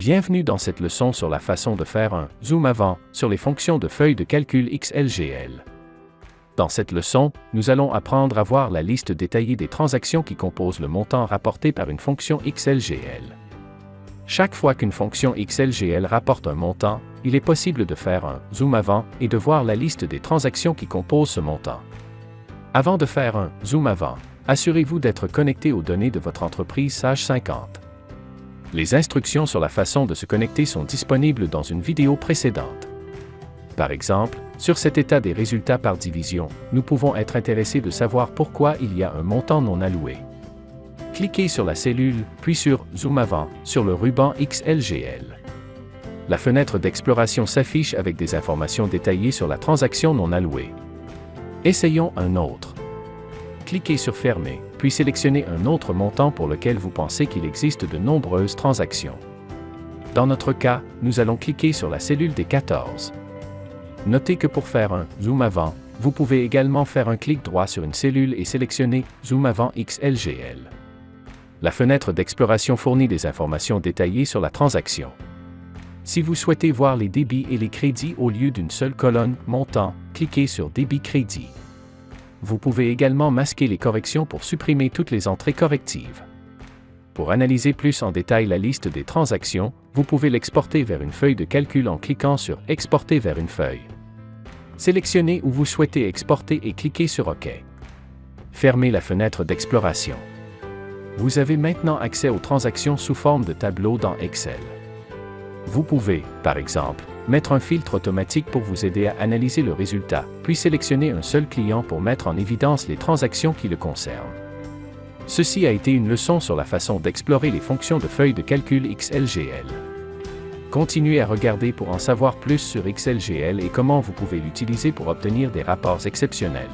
Bienvenue dans cette leçon sur la façon de faire un zoom avant sur les fonctions de feuille de calcul XLGL. Dans cette leçon, nous allons apprendre à voir la liste détaillée des transactions qui composent le montant rapporté par une fonction XLGL. Chaque fois qu'une fonction XLGL rapporte un montant, il est possible de faire un zoom avant et de voir la liste des transactions qui composent ce montant. Avant de faire un zoom avant, assurez-vous d'être connecté aux données de votre entreprise Sage 50. Les instructions sur la façon de se connecter sont disponibles dans une vidéo précédente. Par exemple, sur cet état des résultats par division, nous pouvons être intéressés de savoir pourquoi il y a un montant non alloué. Cliquez sur la cellule, puis sur Zoom avant, sur le ruban XLGL. La fenêtre d'exploration s'affiche avec des informations détaillées sur la transaction non allouée. Essayons un autre. Cliquez sur Fermer, puis sélectionnez un autre montant pour lequel vous pensez qu'il existe de nombreuses transactions. Dans notre cas, nous allons cliquer sur la cellule des 14. Notez que pour faire un zoom avant, vous pouvez également faire un clic droit sur une cellule et sélectionner Zoom avant XLGL. La fenêtre d'exploration fournit des informations détaillées sur la transaction. Si vous souhaitez voir les débits et les crédits au lieu d'une seule colonne montant, cliquez sur Débit-crédit. Vous pouvez également masquer les corrections pour supprimer toutes les entrées correctives. Pour analyser plus en détail la liste des transactions, vous pouvez l'exporter vers une feuille de calcul en cliquant sur « Exporter vers une feuille ». Sélectionnez où vous souhaitez exporter et cliquez sur OK. Fermez la fenêtre d'exploration. Vous avez maintenant accès aux transactions sous forme de tableau dans Excel. Vous pouvez, par exemple, mettre un filtre automatique pour vous aider à analyser le résultat, puis sélectionner un seul client pour mettre en évidence les transactions qui le concernent. Ceci a été une leçon sur la façon d'explorer les fonctions de feuille de calcul XLGL. Continuez à regarder pour en savoir plus sur XLGL et comment vous pouvez l'utiliser pour obtenir des rapports exceptionnels.